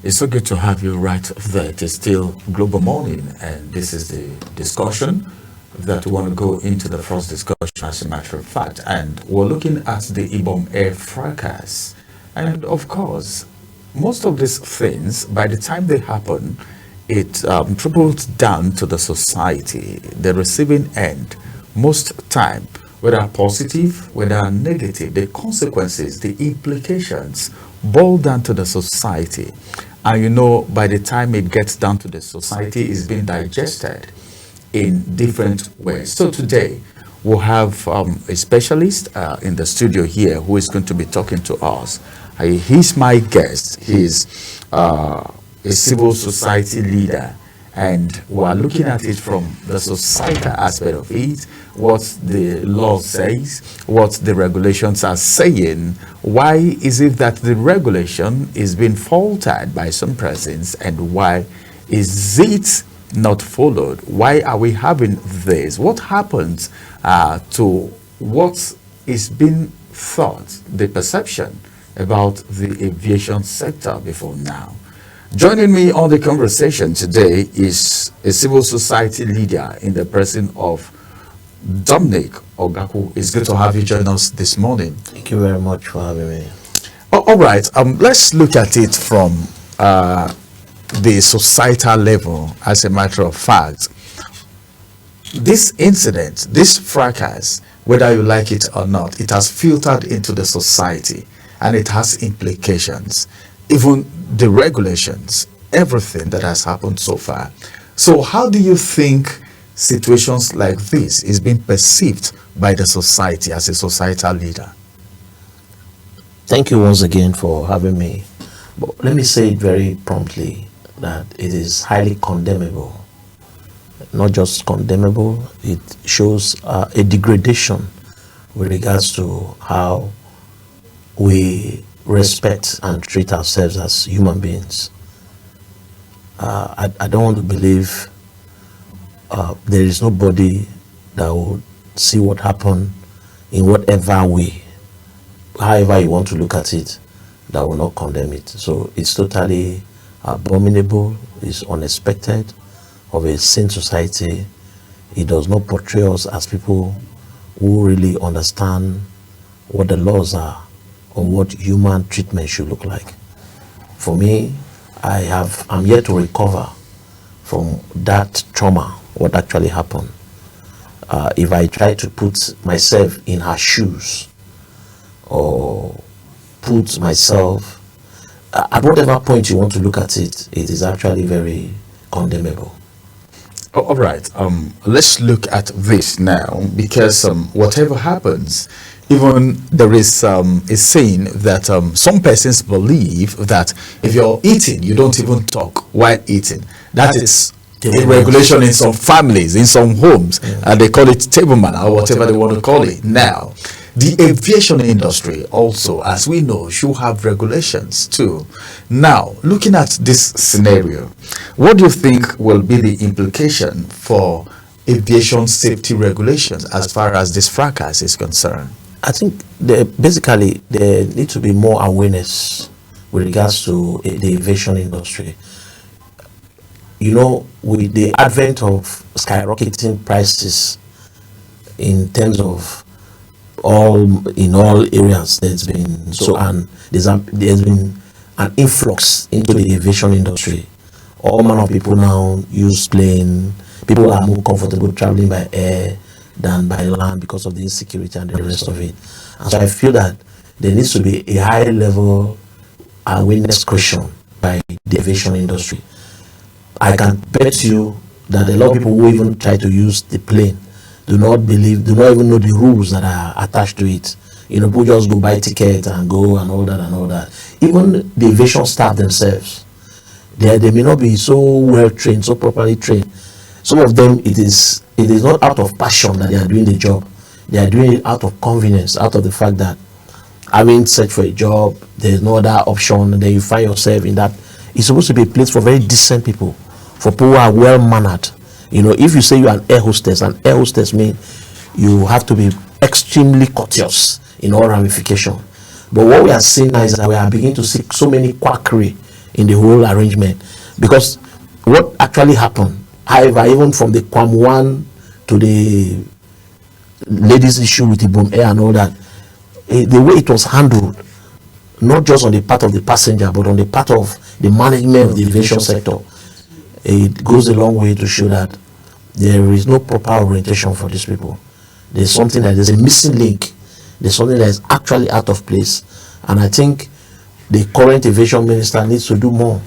It's so good to have you right there. It is still Global Morning, and this is the discussion that we want to go into the first discussion, as a matter of fact. And we're looking at the Ibom air fracas. And of course, most of these things, by the time they happen, it trickles down to the society, the receiving end. Most time, whether positive, whether negative, the consequences, the implications boil down to the society. And you know, by the time it gets down to the society, it's being digested in different ways. So today, we'll have a specialist in the studio here who is going to be talking to us. He's my guest. He's a civil society leader, and we are looking at it from the societal aspect of it, what the law says, what the regulations are saying. Why is it that the regulation is being faltered by some persons, and why is it not followed? Why are we having this? What happens to what is being thought, the perception about the aviation sector before now? Joining me on the conversation today is a civil society leader in the person of Dominic Ogaku. It's good to have you join us this morning. Thank you very much for having me. All right, let's look at it from the societal level. As a matter of fact, this incident, this fracas, whether you like it or not, it has filtered into the society and it has implications. Even the regulations, everything that has happened so far. So how do you think situations like this is being perceived by the society as a societal leader? Thank you once again for having me. But let me say it very promptly that it is highly condemnable. Not just condemnable, it shows a degradation with regards to how we respect and treat ourselves as human beings. I don't want to believe there is nobody that will see what happened in whatever way, however you want to look at it, that will not condemn it. So it's totally abominable, it's unexpected of a sane society. It does not portray us as people who really understand what the laws are or what human treatment should look like. For me, I'm yet to recover from that trauma, what actually happened. If I try to put myself in her shoes or put myself at whatever point you want to look at it, it is actually very condemnable. All right, let's look at this now, because whatever happens, even there is a saying that some persons believe that if you're eating, you don't even talk while eating. That is a regulation in some families, in some homes, and they call it table manner or whatever they want to call it. Now, the aviation industry also, as we know, should have regulations too. Now, looking at this scenario, what do you think will be the implication for aviation safety regulations as far as this fracas is concerned? I think basically there needs to be more awareness with regards to the aviation industry. You know, with the advent of skyrocketing prices in terms of in all areas, there's been there's been an influx into the aviation industry. All manner of people now use plane. People are more comfortable traveling by air than by land because of the insecurity and the rest of it. And so I feel that there needs to be a high level awareness question by the aviation industry. I can bet you that a lot of people who even try to use the plane do not even know the rules that are attached to it. You know, people just go buy tickets and go and all that. Even the aviation staff themselves, they may not be so well trained, so properly trained. Some of them, it is not out of passion that they are doing the job. They are doing it out of convenience, out of the fact that having searched for a job, there is no other option, and then you find yourself in that. It's supposed to be a place for very decent people, for people who are well mannered. You know, if you say you are an air hostess means you have to be extremely courteous in all ramifications. But what we are seeing now is that we are beginning to see so many quackery in the whole arrangement. Because what actually happened, however, even from the Kwam 1 to the ladies issue with Ibom Air and all that, the way it was handled, not just on the part of the passenger, but on the part of the management of the aviation sector, it goes a long way to show that there is no proper orientation for these people. There's something that is a missing link. There's something that is actually out of place. And I think the current aviation minister needs to do more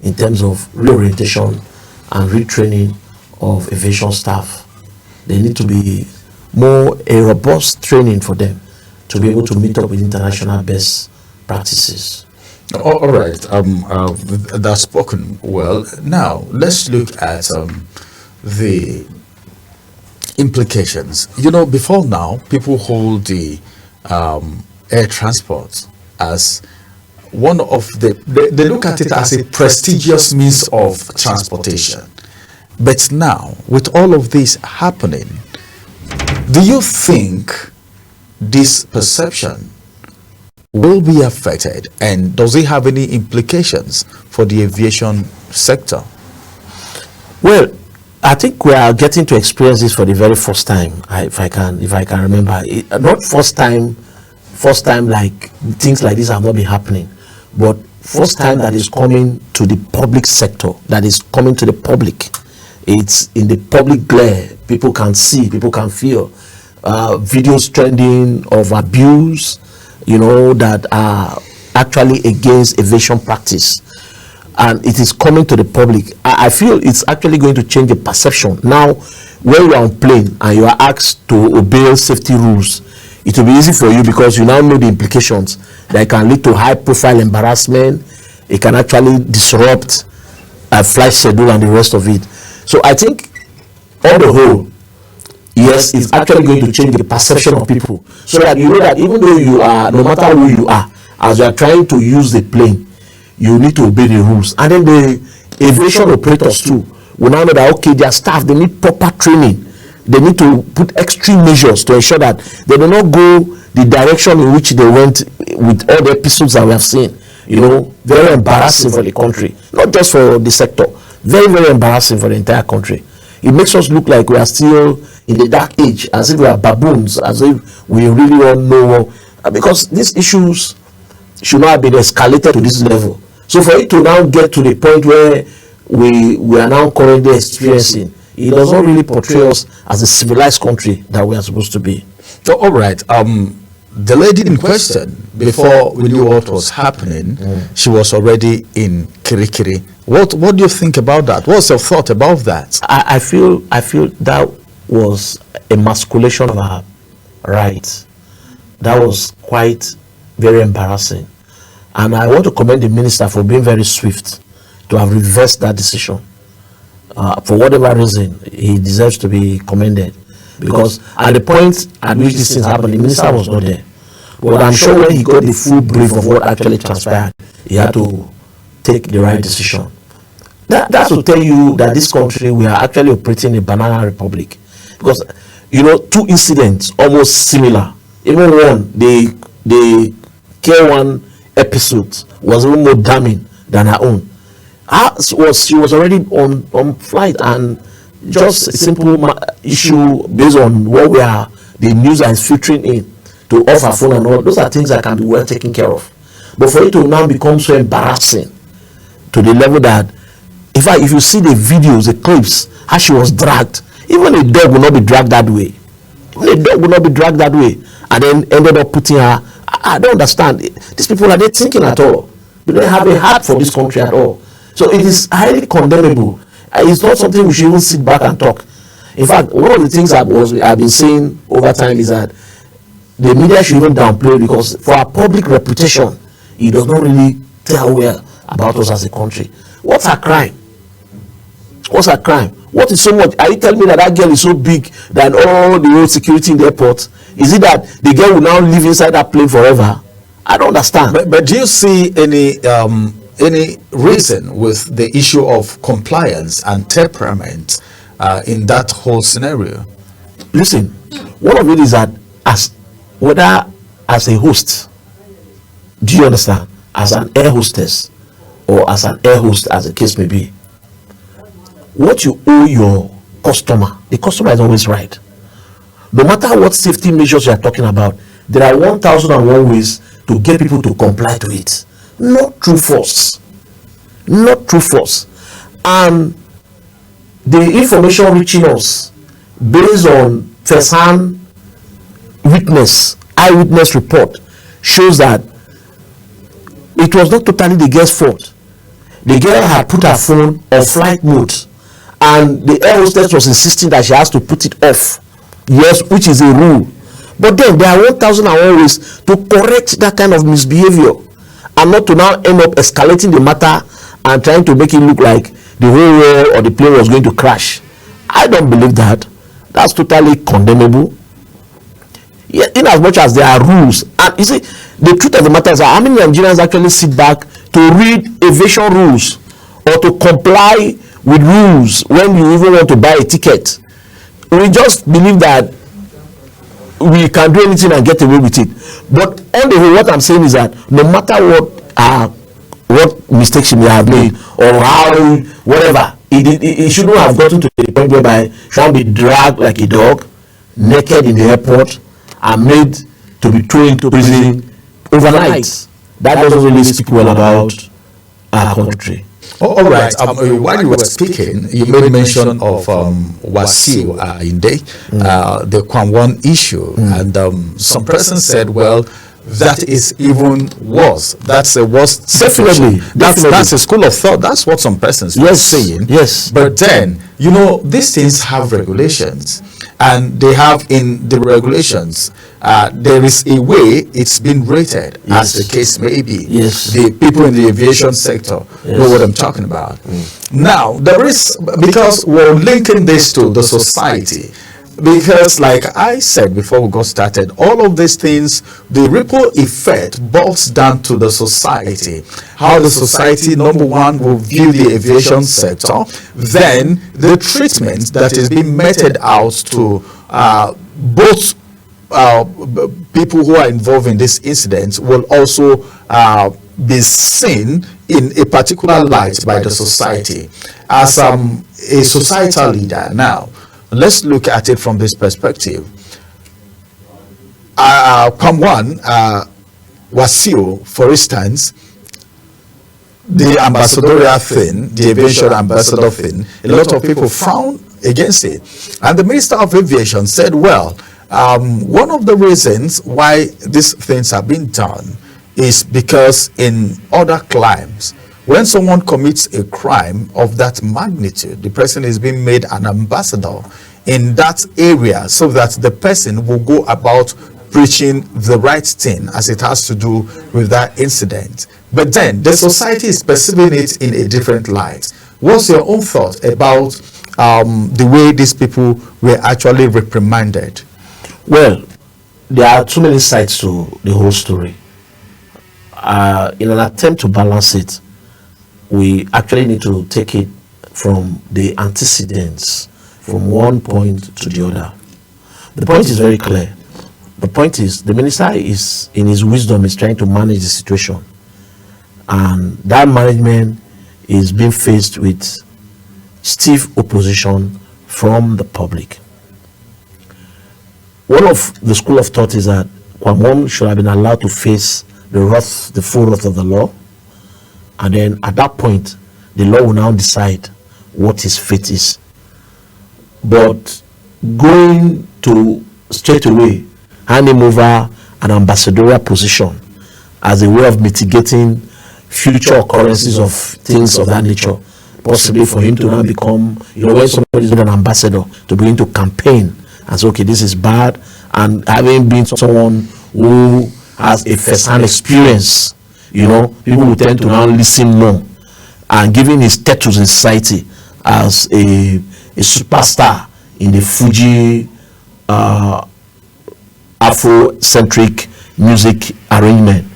in terms of reorientation and retraining of aviation staff. There need to be more a robust training for them to be able to meet up with international best practices. All right, that's spoken well. Now let's look at the implications. Before now, people hold the air transport as one of they look at it as a prestigious means of transportation. But now, with all of this happening, do you think this perception will be affected, and does it have any implications for the aviation sector? Well, I think we are getting to experience this for the very first time. If I can remember, not first time like things like this have not been happening, but first time that is coming to the public sector, that is coming to the public. It's in the public glare. People can see, people can feel videos trending of abuse, that are actually against aviation practice. And it is coming to the public. I feel it's actually going to change the perception. Now, when you are on plane and you are asked to obey safety rules, it will be easy for you because you now know the implications that can lead to high profile embarrassment. It can actually disrupt a flight schedule and the rest of it. So I think on the whole, yes, it's actually going to change the perception of people, so that you know that even though you are, no matter who you are, as you are trying to use the plane, you need to obey the rules. And then the aviation operators too will now know that, okay, their staff, they need proper training. They need to put extreme measures to ensure that they do not go the direction in which they went with all the episodes that we have seen. Very embarrassing for the country, not just for the sector, very, very embarrassing for the entire country. It makes us look like we are still in the dark age, as if we are baboons, as if we really don't know, because these issues should not have been escalated to this level. So for it to now get to the point where we are now currently experiencing, it does not really portray us as a civilized country that we are supposed to be. So, all right. The lady in question, before we knew what was happening, she was already in Kirikiri. What do you think about that? What's your thought about that? I feel that was emasculation of her rights. That was quite very embarrassing. And I want to commend the minister for being very swift to have reversed that decision. For whatever reason, he deserves to be commended. Because at the point at which these things happened, the minister was not there. But I'm sure when he got the full brief of what actually transpired, he had to take the right decision. That's to tell you that this country, we are actually operating a banana republic. Because, two incidents almost similar. Even one, the K1 episode was even more damning than her own. She was already on flight, and just a simple issue based on what the news is filtering in to off her phone and all. Those are things that can be well taken care of. But for it to now become so embarrassing to the level that, in fact, if you see the videos, the clips, how she was dragged, even a dog will not be dragged that way. A dog will not be dragged that way, and then ended up putting her. I don't understand. These people, are they thinking at all? They don't have a heart for this country at all. So it is highly condemnable. It's not something we should even sit back and talk. In fact, one of the things I've been saying over time is that the media should even downplay, because for our public reputation, it does not really tell well about us as a country. What's her crime? What's her crime? What is so much? Are you telling me that girl is so big than all the road security in the airport? Is it that the girl will now live inside that plane forever? I don't understand. But do you see any reason with the issue of compliance and temperament in that whole scenario? Listen, one of it is that whether as a host, do you understand? As an air hostess, or as an air host, as the case may be, what you owe your customer, the customer is always right. No matter what safety measures you are talking about, there are 1,001 ways to get people to comply to it. Not through force. Not through force. And the information reaching us based on first-hand eyewitness report shows that it was not totally the girl's fault. The girl had put her phone on flight mode, and the air hostess was insisting that she has to put it off. Yes, which is a rule. But then there are 1,001 ways to correct that kind of misbehavior, and not to now end up escalating the matter and trying to make it look like the whole world or the plane was going to crash. I don't believe that. That's totally condemnable. Yeah, in as much as there are rules, and you see, the truth of the matter is that how many Nigerians actually sit back to read aviation rules or to comply with rules when you even want to buy a ticket? We just believe that we can do anything and get away with it. But on the whole, what I'm saying is that no matter what mistakes she may have made or how whatever, it shouldn't have gotten to the point whereby she shall be dragged like a dog, naked in the airport, and made to be thrown into prison overnight. That doesn't really speak well about our country. All right. While you were speaking, you made mention of Wasiu Inde, the Kwamwon issue, and some person said, well, that is even worse. That's a worse. Definitely. That's a school of thought. That's what some persons were saying. Yes. But then, these things have regulations, and they have in the regulations, there is a way it's been rated, as the case may be. Yes. The people in the aviation sector know what I'm talking about. Now, there is, because we're linking this to the society, because like I said before we got started, all of these things, the ripple effect boils down to the society. How the society, number one, will view the aviation sector, then the treatment that is being meted out to both people who are involved in this incident will also be seen in a particular light by the society. As a societal leader now, let's look at it from this perspective. Kwamwan, Wasiu, for instance, the ambassadorial thing, the aviation ambassador thing, a lot of people frown against it. And the Minister of Aviation said, well, one of the reasons why these things have been done is because in other climes, when someone commits a crime of that magnitude, the person is being made an ambassador in that area so that the person will go about preaching the right thing as it has to do with that incident. But then the society is perceiving it in a different light. What's your own thought about the way these people were actually reprimanded? Well, there are too many sides to the whole story. In an attempt to balance it, we actually need to take it from the antecedents, from one point to the other. The point is very clear. The point is, the minister is, in his wisdom, is trying to manage the situation. And that management is being faced with stiff opposition from the public. One of the school of thought is that Kwamwon should have been allowed to face the full wrath of the law. And then at that point, the law will now decide what his fate is. But going to straight away hand him over an ambassadorial position as a way of mitigating future occurrences of things of that nature, possibly for him to now become, when somebody is an ambassador, to begin to campaign and say, okay, this is bad, and having been someone who has a first-hand experience, people will tend to now listen more, and giving his status in society as a superstar in the Fuji Afro-centric music arrangement,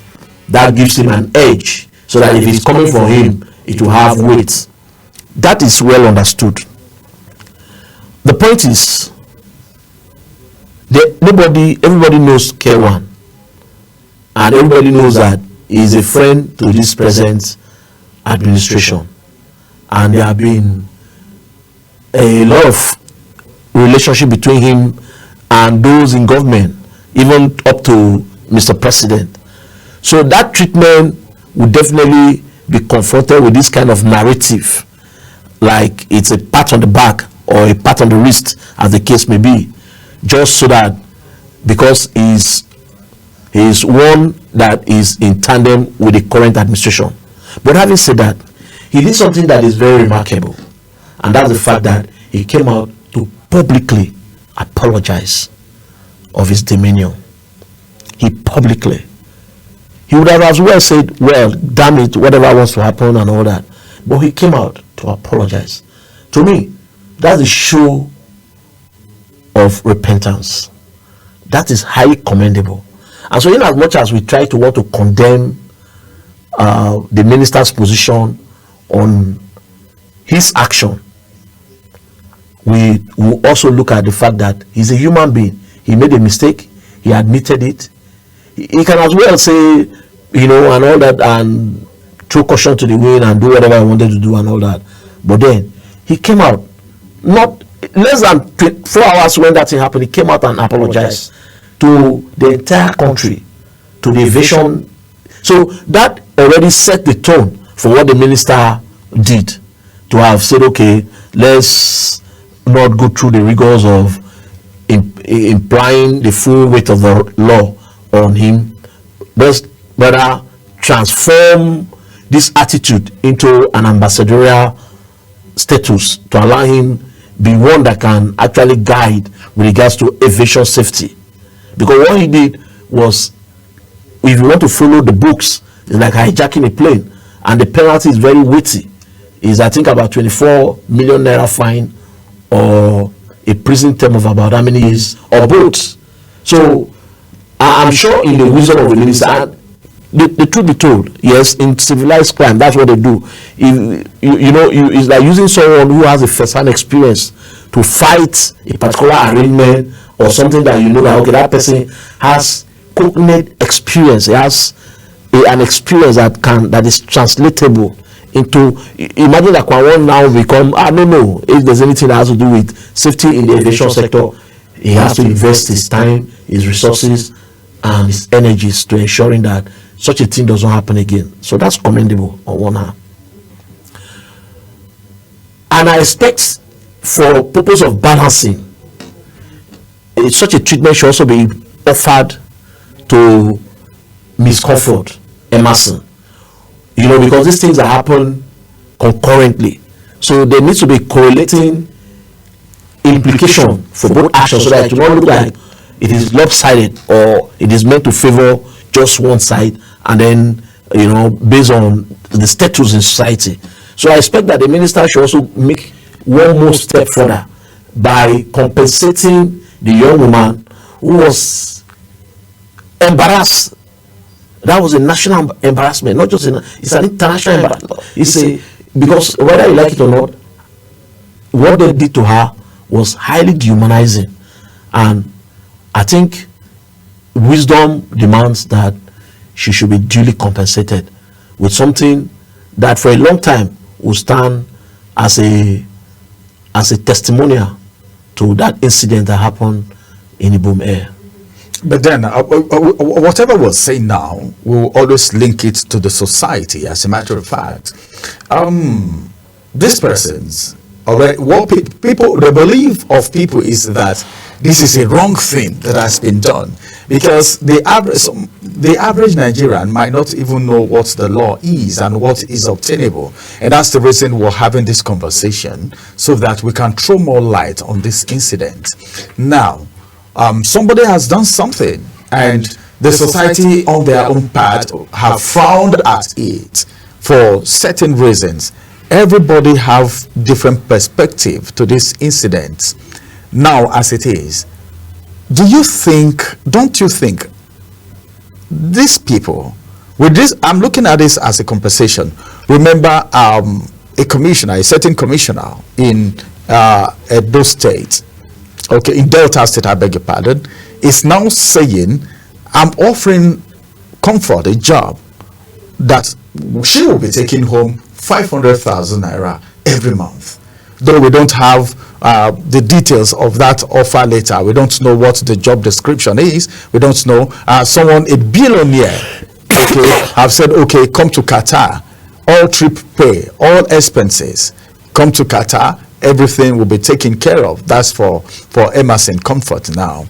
that gives him an edge, so that if it's coming from him, it will have weight. That is well understood. The point is, everybody knows K1, and everybody knows that he is a friend to this present administration, and there have been a lot of relationship between him and those in government, even up to Mr. President. So that treatment would definitely be confronted with this kind of narrative, like it's a pat on the back or a pat on the wrist, as the case may be, just so that because he's one that is in tandem with the current administration. But having said that, he did something that is very remarkable, and that's the fact that he came out to publicly apologize of his demeanor. He would have as well said, well, damn it, whatever wants to happen and all that, but he came out to apologize. To me, that's a show of repentance. That is highly commendable. And so in as much as we try to want to condemn the minister's position on his action, we will also look at the fact that he's a human being. He made a mistake, he admitted it. He can as well say, and all that, and throw caution to the wind and do whatever he wanted to do and all that. But then he came out, not less than 4 hours when that thing happened, he came out and apologized to the entire country, to the aviation. So that already set the tone for what the minister did, to have said, okay, let's not go through the rigors of implying the full weight of the law on him. Let's rather transform this attitude into an ambassadorial status to allow him be one that can actually guide with regards to aviation safety. Because what he did was, if you want to follow the books, it's like hijacking a plane, and the penalty is very weighty. Is I think about 24 million naira fine, or a prison term of about how many years, or both. So I'm sure in the wisdom of the minister, the truth be told, yes, in civilized crime, that's what they do. It's like using someone who has a first-hand experience to fight a particular arraignment or something that that, okay, that person has cognate experience. He has an experience that is translatable into. Imagine that one now become, no, if there's anything that has to do with safety in the aviation sector, he has to invest his time, his resources, and his energies to ensuring that such a thing doesn't happen again. So that's commendable on one hand. And I expect, for purpose of balancing, such a treatment should also be offered to Miss Comfort Emerson, because these things that happen concurrently, so there needs to be correlating implication for both actions, so that it will not look like it is lopsided or it is meant to favor just one side, and then based on the status in society. So I expect that the minister should also make one more step further by compensating the young woman who was embarrassed. That was a national embarrassment, not just it's an international embarrassment. Because whether you like it or not, what they did to her was highly dehumanizing, and I think wisdom demands that she should be duly compensated with something that for a long time will stand as a testimonial to that incident that happened in Ibom Air. But then, whatever we're saying now, we'll always link it to the society. As a matter of fact, these persons, what people, the belief of people is that this is a wrong thing that has been done, because the average Nigerian might not even know what the law is and what is obtainable, and that's the reason we're having this conversation, so that we can throw more light on this incident. Now, somebody has done something, and the society on their own part have frowned at it for certain reasons. Everybody have different perspective to this incident. Now, as it is, don't you think these people, with this, I'm looking at this as a compensation. Remember, a certain commissioner in Edo State, okay, in Delta State, I beg your pardon, is now saying, I'm offering Comfort a job that she will be taking home 500,000 naira every month. Though we don't have the details of that offer letter, we don't know what the job description is. We don't know. Someone, a billionaire, okay, have said, okay, come to Qatar, all trip pay, all expenses, come to Qatar, everything will be taken care of. That's for Emerson Comfort now.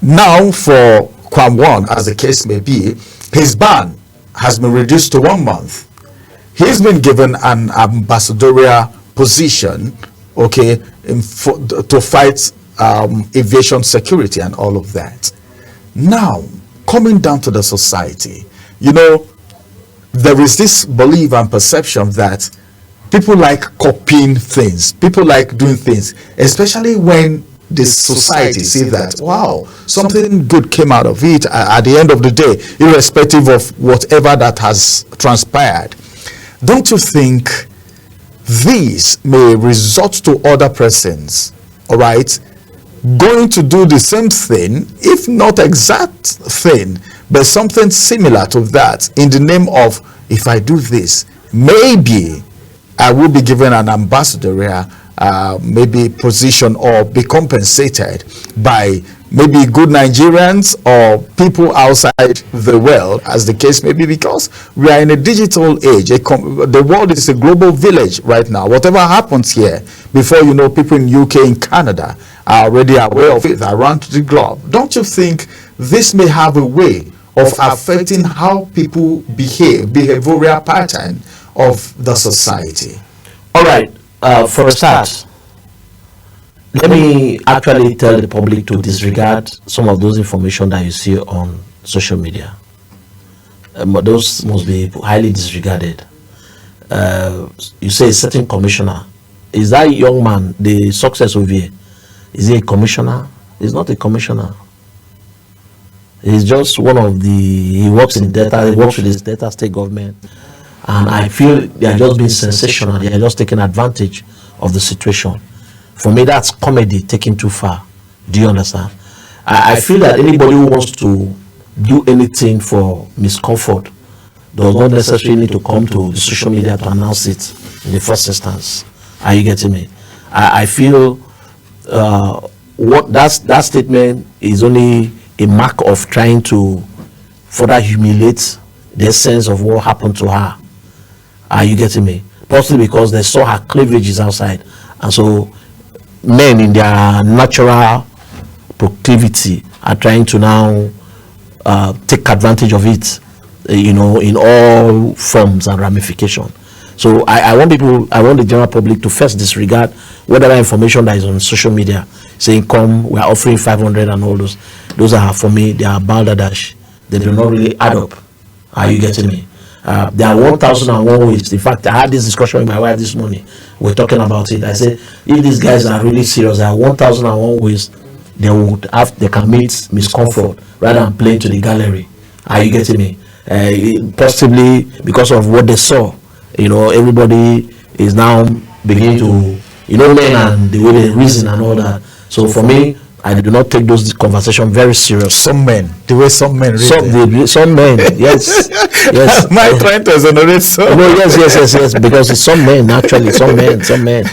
Now for Kwam1, as the case may be, his ban has been reduced to 1 month. He's been given an ambassadorial position, okay, to fight aviation security and all of that. Now, coming down to the society, you know, there is this belief and perception that people like copying things, people like doing things, especially when the society see that, wow, something good came out of it at the end of the day, irrespective of whatever that has transpired. Don't you think these may result to other persons, all right, going to do the same thing, if not exact thing, but something similar to that, in the name of, if I do this, maybe I will be given an ambassadorial maybe position or be compensated by maybe good Nigerians or people outside the world, as the case may be, because we are in a digital age. The world is a global village right now. Whatever happens here, before you know, people in UK, in Canada are already aware of it around the globe. Don't you think this may have a way of affecting how people behave, behavioral pattern of the society? All right, for a start, let me actually tell the public to disregard some of those information that you see on social media. Those must be highly disregarded. You say a certain commissioner. Is that young man, the success of here, is he a commissioner? He's not a commissioner. He's just one of the, he works in Delta, he works with his Delta state government. And I feel they are just being sensational. They are just taking advantage of the situation. For me, that's comedy taken too far. Do you understand? I feel that anybody who wants to do anything for Miss Comfort does not necessarily need to come to the social media to announce it in the first instance. Are you getting me? I feel what that statement is only a mark of trying to further humiliate the essence of what happened to her. Are you getting me? Possibly because they saw her cleavages outside, and so men in their natural proclivity are trying to now take advantage of it, you know, in all forms and ramifications. So I want the general public to first disregard whatever information that is on social media saying, come, we are offering 500 and all those. Those are, for me, they are balderdash. They do not really add up. Are you getting me? There are 1,001 ways. In fact, I had this discussion with my wife this morning. We're talking about it. I said, if these guys are really serious, there are 1,001 ways they can meet Miss Comfort rather than play to the gallery. Are you getting me? Possibly because of what they saw. You know, everybody is now beginning to, you know, men and the way they reason and all that. So for me, I do not take those conversations very serious. Some men, the way some men read some men, yes, yes. Am I trying to exonerate some? No, yes, because it's some men, actually, some men.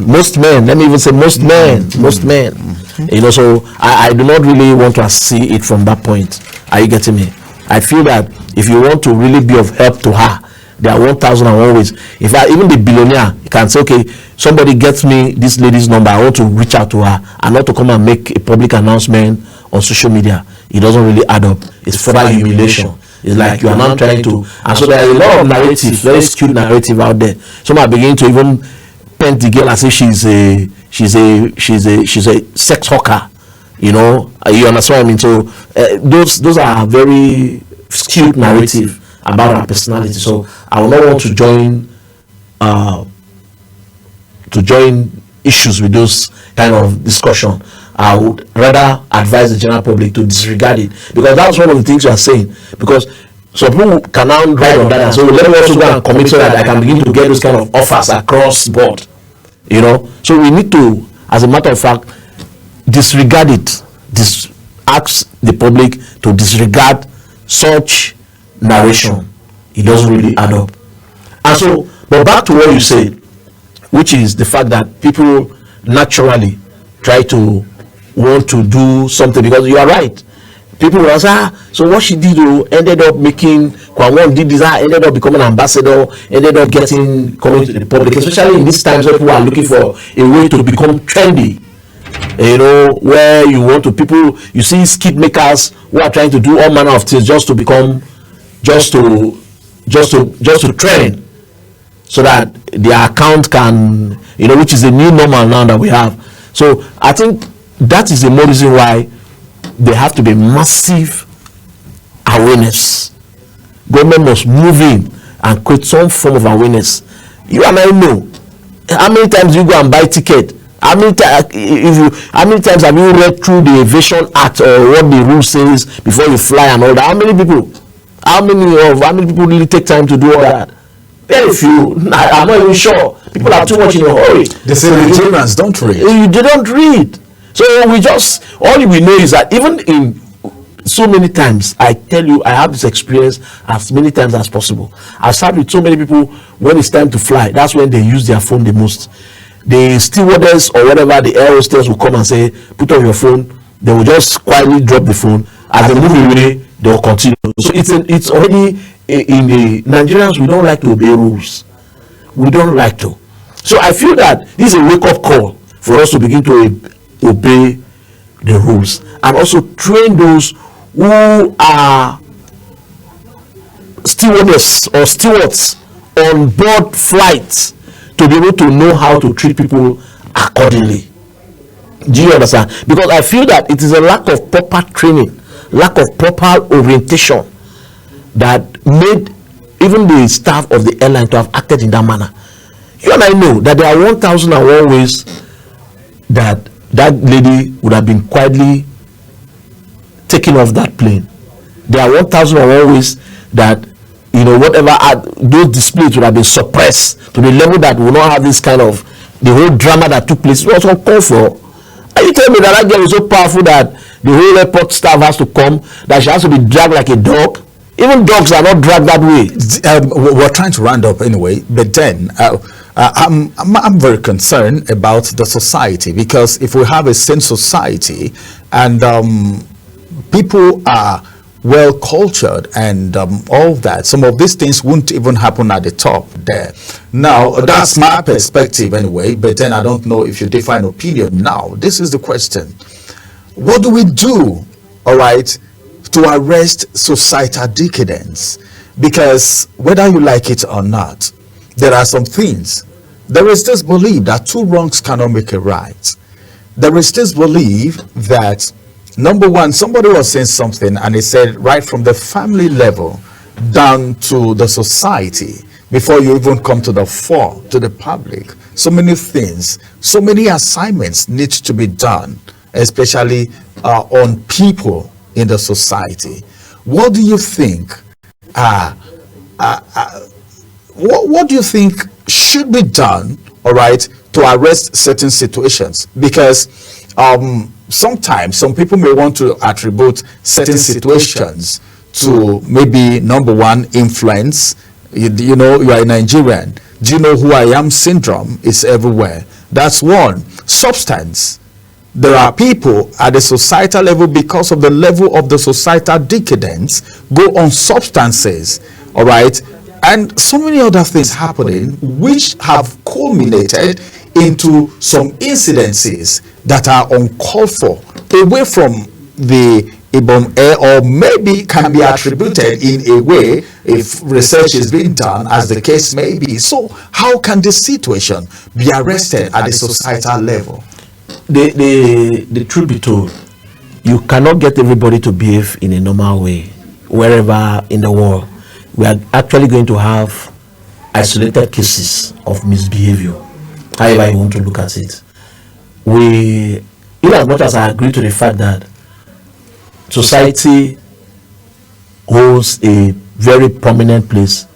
Most men, let me even say most men. You know, so I do not really want to see it from that point. Are you getting me? I feel that if you want to really be of help to her, there are 1,001 ways. In fact, even the billionaire can say, okay, somebody gets me this lady's number, I want to reach out to her, and not to come and make a public announcement on social media. It doesn't really add up. It's further humiliation. It's like you are now trying to, and so there are a lot of narratives, very skewed narrative out there. Some are beginning to even paint the girl as if she's a sex hawker. You know, you understand what I mean? So those are very skewed narrative about our personality. So I will not want to join issues with those kind of discussion. I would rather advise the general public to disregard it, because that's one of the things you are saying. Because some people can now ride on that and say, well, let me also go and commit so that I can begin to get those kind of offers across board. You know, so we need to, as a matter of fact, disregard it. Ask the public to disregard such narration. It doesn't really add up. And so But back to what you said, which is the fact that people naturally try to want to do something, because you are right. People will say, so what she did ended up making, Kwangwon did this, ended up becoming an ambassador, ended up coming to the public, especially in these times where people are looking for a way to become trendy. You know, where you want to, people, you see skit makers who are trying to do all manner of things just to become, just to trend, so that their account can, you know, which is a new normal now that we have. So I think that is the more reason why there have to be massive awareness. Government must move in and create some form of awareness. You and I know how many times you go and buy ticket. How many times have you read through the Aviation Act or what the rule says before you fly and all that? How many people really take time to do all that? Very few. I'm not even sure. People are too much in a hurry. They say Nigerians don't read. They don't read. So all we know is that even in so many times, I tell you, I have this experience as many times as possible. I've sat with so many people when it's time to fly. That's when they use their phone the most. The stewardess or whatever, the air hostess will come and say, put on your phone. They will just quietly drop the phone. As they move away, they will continue. So it's already in the Nigerians, we don't like to obey rules. We don't like to. So I feel that this is a wake-up call for us to begin to obey the rules and also train those who are stewardess or stewards on board flights to be able to know how to treat people accordingly. Do you understand? Because I feel that it is a lack of proper training, lack of proper orientation that made even the staff of the airline to have acted in that manner. You and I know that there are 1,001 ways that lady would have been quietly taken off that plane. There are 1,001 ways that, you know, whatever those displays would have been suppressed to the level that we will not have this kind of, the whole drama that took place. It was uncalled for. Are you telling me that girl is so powerful that the whole airport staff has to come, that she has to be dragged like a dog? Even dogs are not dragged that way. We're trying to round up anyway, but then I'm very concerned about the society, because if we have a sane society and people are well cultured and all that, some of these things wouldn't even happen at the top there. Now, that's my perspective anyway, but then I don't know if you differ an opinion. Now, this is the question. What do we do, all right, to arrest societal decadence? Because whether you like it or not, there are some things. There is this belief that two wrongs cannot make a right. There is this belief that, number one, somebody was saying something and he said right from the family level down to the society, before you even come to the fore, to the public, so many things, so many assignments need to be done, especially on people in the society. What do you think? What do you think should be done, all right, to arrest certain situations? Because sometimes some people may want to attribute certain situations to maybe, number one, influence. You know, you are a Nigerian. Do you know who I am syndrome is everywhere. That's one. Substance. There are people at the societal level, because of the level of the societal decadence, go on substances, all right, and so many other things happening which have culminated into some incidences that are uncalled for, away from the Ibom air, or maybe can be attributed in a way if research is being done, as the case may be. So how can this situation be arrested at the societal level? The truth be told, you cannot get everybody to behave in a normal way wherever in the world. We are actually going to have isolated cases of misbehavior, however you want to look at it. In as much as I agree to the fact that society holds a very prominent place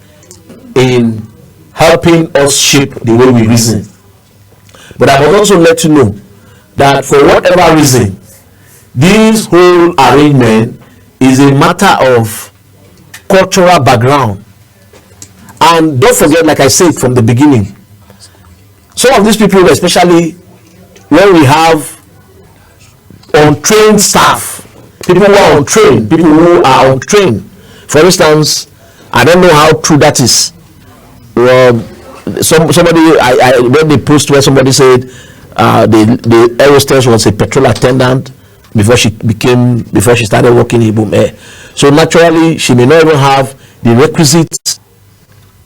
in helping us shape the way we reason, but I must also let you know that for whatever reason, this whole arrangement is a matter of cultural background. And don't forget, like I said from the beginning, some of these people, especially when we have untrained staff, people who are untrained, people who are untrained. For instance, I don't know how true that is. Somebody, I read the post where somebody said the air hostess was a petrol attendant before she started working in Ibom Air. So naturally, she may not even have the requisite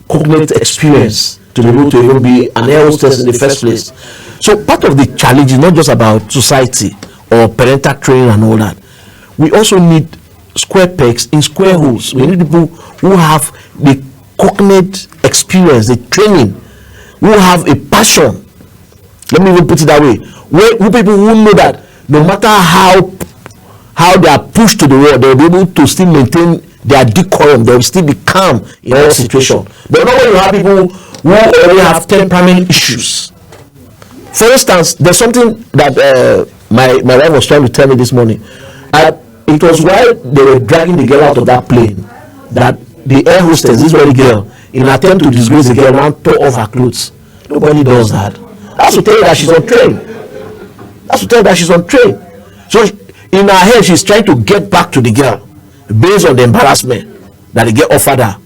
cognate experience to be able to even be an air hostess in the first place. So part of the challenge is not just about society or parental training and all that. We also need square pegs in square holes. We need people who have the cognate experience, the training, who have a passion. Let me even put it that way. Who people who know that no matter how they are pushed to the wall, they will be able to still maintain their decorum. They will still be calm in all situations. But not when you have people who already have temperament issues. For instance, there's something that my wife was trying to tell me this morning. It was while they were dragging the girl out of that plane that the air hostess, this very girl, in an attempt to disgrace the girl, now tore off her clothes. Nobody does that. That's to tell you that she's untrained. That's to tell you that she's untrained. So in her head, she's trying to get back to the girl based on the embarrassment that the girl offered her.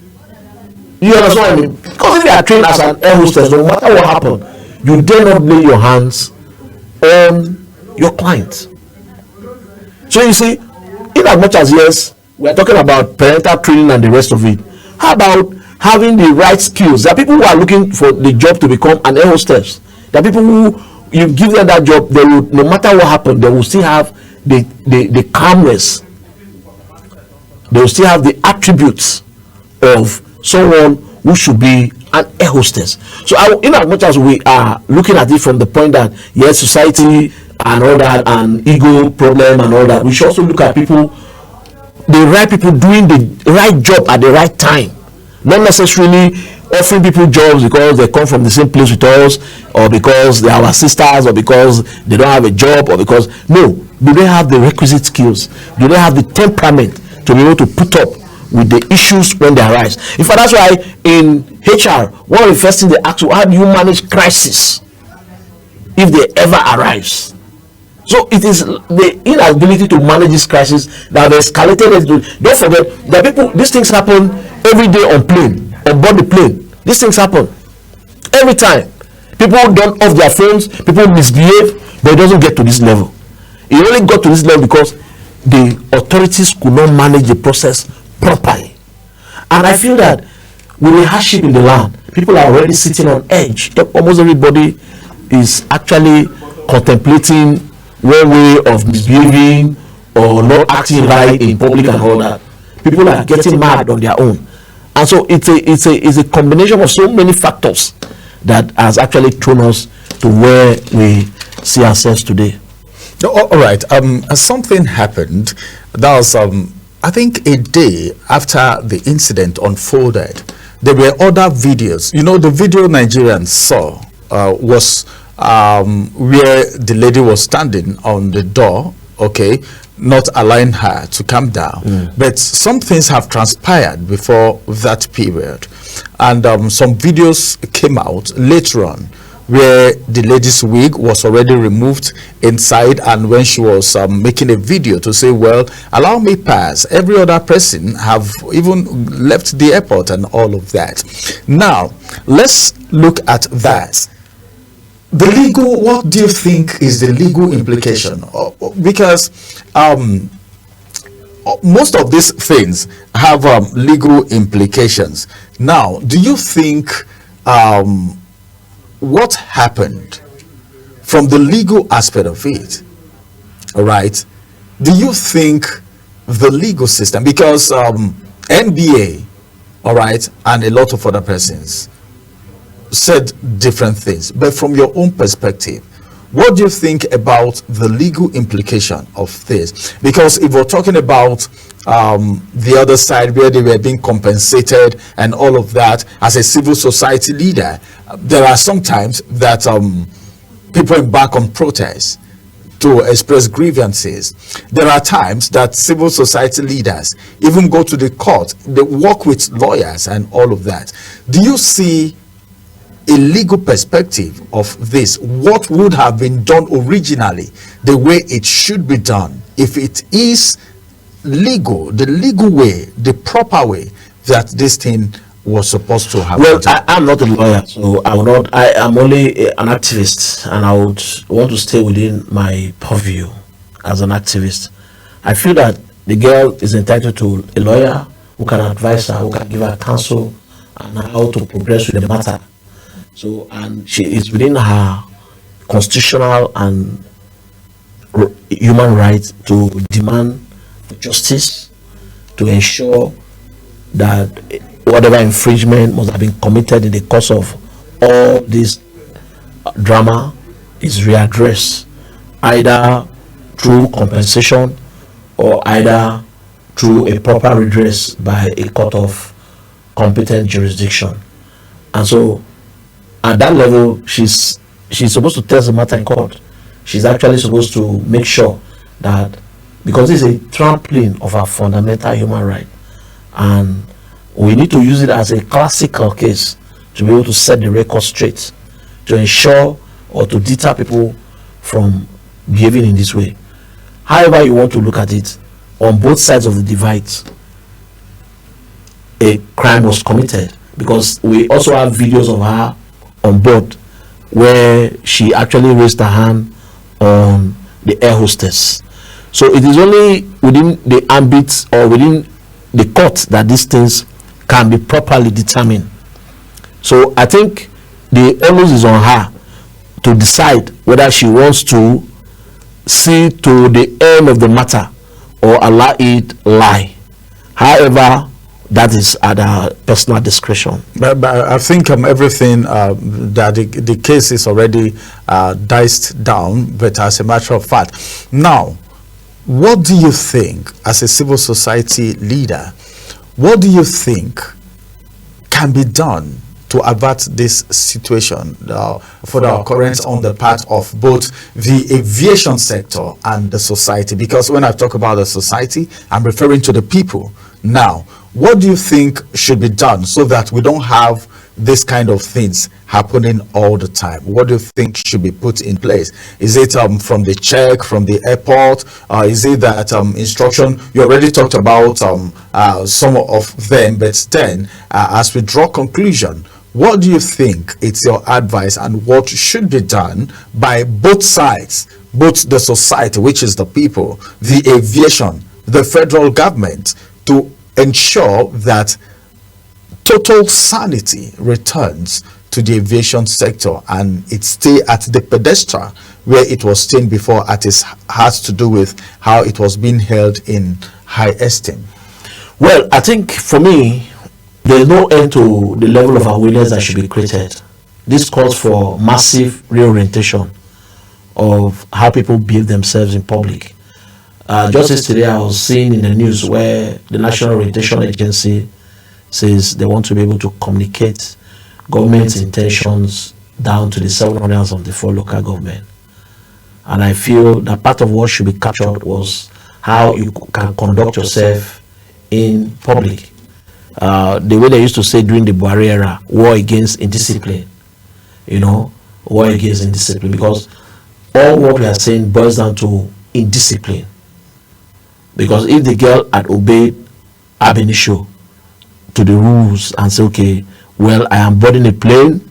You understand what I mean? Because if you are trained as an air hostess, no matter what happened, you dare not lay your hands on your client. So you see, in as much as yes, we are talking about parental training and the rest of it, how about having the right skills? There are people who are looking for the job to become an air hostess. There are people who, you give them that job, they will, no matter what happens, they will still have the calmness. They will still have the attributes of someone who should be an air hostess. So in as much as we are looking at it from the point that yes, society and all that, and ego problem and all that, we should also look at people, the right people doing the right job at the right time, not necessarily offering people jobs because they come from the same place with us, or because they are our sisters, or because they don't have a job, or because no, do they have the requisite skills? Do they have the temperament to be able to put up with the issues when they arise? In fact, that's why in HR, one of the first things they ask you, how do you manage crisis if they ever arise? So it is the inability to manage this crisis that has escalated. Don't forget that people, these things happen every day on board the plane. These things happen every time. People don't off their phones, people misbehave, but it doesn't get to this level. It only got to this level because the authorities could not manage the process properly. And I feel that with the hardship in the land, people are already sitting on edge. Almost everybody is actually contemplating one way of misbehaving or not acting right in public and all that. People are getting mad on their own. And so it's a combination of so many factors that has actually thrown us to where we see ourselves today. All right. Something happened. That was I think a day after the incident unfolded. There were other videos. You know, the video Nigerians saw was where the lady was standing on the door, okay, not allowing her to come down. But some things have transpired before that period, and some videos came out later on where the lady's wig was already removed inside, and when she was making a video to say, well, allow me pass, every other person have even left the airport and all of that. Now let's look at that. The legal, what do you think is the legal implication? Because most of these things have legal implications. Now, do you think what happened from the legal aspect of it, all right, do you think the legal system, because NBA, all right, and a lot of other persons said different things, but from your own perspective, what do you think about the legal implication of this? Because if we're talking about the other side where they were being compensated and all of that, as a civil society leader, there are sometimes that people embark on protests. to express grievances. There are times that civil society leaders even go to the court, they work with lawyers and all of that. Do you see a legal perspective of this? What would have been done originally, the way it should be done, if it is legal, the legal way, the proper way that this thing was supposed to happen? Well, I'm not a lawyer, so I am only an activist, and I would want to stay within my purview as an activist. I feel that the girl is entitled to a lawyer who can advise her, who can give her counsel on how to progress with the matter. So, and she is within her constitutional and human right to demand justice, to ensure that whatever infringement must have been committed in the course of all this drama is readdressed, either through compensation or either through a proper redress by a court of competent jurisdiction. And so at that level, she's supposed to test the matter in court. She's actually supposed to make sure that, because it's a trampling of our fundamental human right, and we need to use it as a classical case to be able to set the record straight, to ensure or to deter people from behaving in this way. However you want to look at it, on both sides of the divide, a crime was committed, because we also have videos of her on board where she actually raised her hand on the air hostess. So it is only within the ambit or within the court that these things can be properly determined. So I think the onus is on her to decide whether she wants to see to the end of the matter or allow it lie. However, that is at her personal discretion. But I think everything that the case is already diced down, but as a matter of fact. Now, what do you think, as a civil society leader, what do you think can be done to avert this situation for the occurrence on the part of both the aviation sector and the society? Because when I talk about the society, I'm referring to the people. Now, what do you think should be done so that we don't have this kind of things happening all the time? What do you think should be put in place? Is it from the check, from the airport? Is it that instruction? You already talked about some of them, but then as we draw conclusion, what do you think it's your advice and what should be done by both sides, both the society, which is the people, the aviation, the federal government, to ensure that total sanity returns to the aviation sector and it stay at the pedestal where it was staying before, at its has to do with how it was being held in high esteem? Well, I think for me, there is no end to the level of awareness that should be created. This calls for massive reorientation of how people behave themselves in public. Just yesterday, I was seeing in the news where the National Orientation Agency says they want to be able to communicate government's intentions down to the 774 local government. And I feel that part of what should be captured was how you can conduct yourself in public. The way they used to say during the Buhari era, war against indiscipline. War against indiscipline. Because all what we are saying boils down to indiscipline. Because if the girl had obeyed ab initio to the rules and say, okay, well, I am boarding a plane,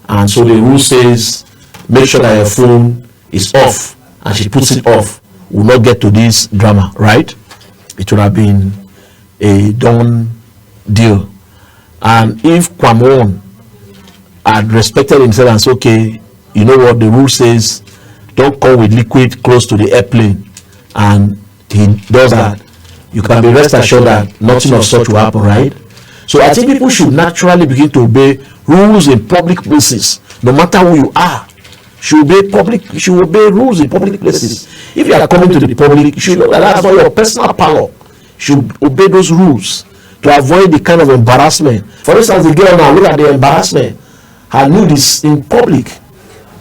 and so the rule says, make sure that your phone is off, and she puts it off, will not get to this drama, right? It would have been a done deal. And if Kwamon had respected himself and said, okay, you know what, the rule says, don't come with liquid close to the airplane, and he does that, you can be rest assured that nothing of such will happen, right? So I think people should naturally begin to obey rules in public places, no matter who you are. You should obey rules in public places. If you are coming to the public, you should know that that's not your personal power. You should obey those rules to avoid the kind of embarrassment. For instance, the girl now, look at the embarrassment. Her nude is in public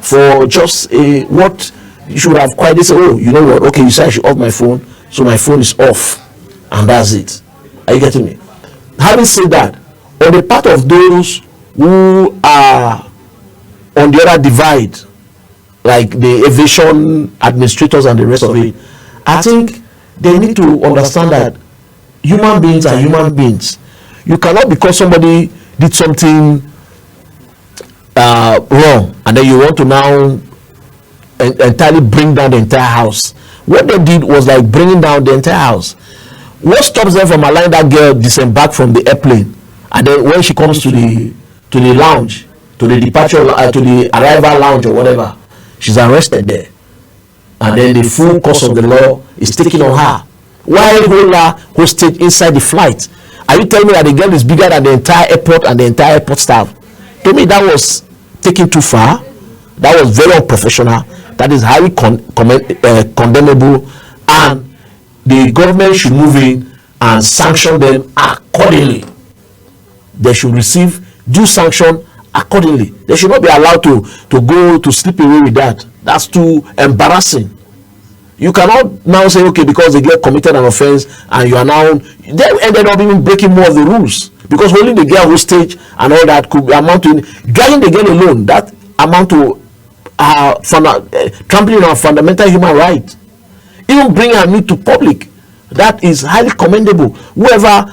for just what You should have quietly said, oh, you know what, okay, you said I should off my phone, so my phone is off, and that's it. Are you getting me? Having said that, on the part of those who are on the other divide, like the aviation administrators and the rest of it, I think they need to understand that human beings are human beings. You cannot, because somebody did something wrong, and then you want to now entirely bring down the entire house. What they did was like bringing down the entire house. What stops them from allowing that girl disembark from the airplane, and then when she comes to the lounge, to the departure, to the arrival lounge or whatever, she's arrested there, and then the full course of the law is taken on her. Why hold her hostage inside the flight? Are you telling me that the girl is bigger than the entire airport and the entire airport staff? To me, that was taken too far. That was very unprofessional. That is highly condemnable, and the government should move in and sanction them accordingly. They should receive due sanction accordingly. They should not be allowed to go to slip away with that. That's too embarrassing. You cannot now say, okay, because they get committed an offense and you are now, they ended up even breaking more of the rules, because holding the girl hostage and all that could amount to, dragging the girl alone, that amount to trampling on fundamental human right. Even bringing her need to public, that is highly commendable. Whoever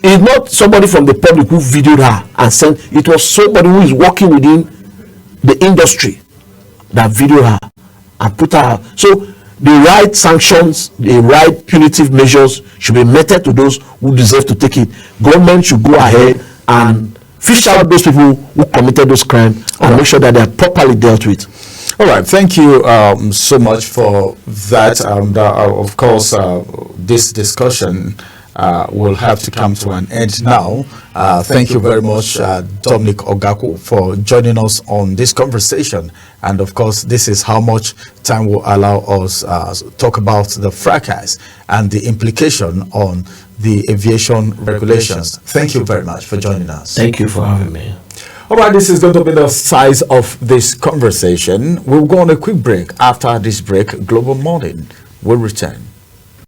is not somebody from the public who videoed her and sent, it was somebody who is working within the industry that videoed her and put her. So the right sanctions, the right punitive measures should be meted to those who deserve to take it. Government should go ahead and fish out those people who committed those crimes and make sure that they are properly dealt with. All right, thank you so much for that. Of course, this discussion will have to come to an end now. Thank you very much, Dominic Ogaku, for joining us on this conversation. And of course, this is how much time will allow us to talk about the fracas and the implication on the aviation regulations. Thank you very much for joining us. Thank you for having me. All right, this is going to be the size of this conversation. We'll go on a quick break. After this break, Global Morning will return.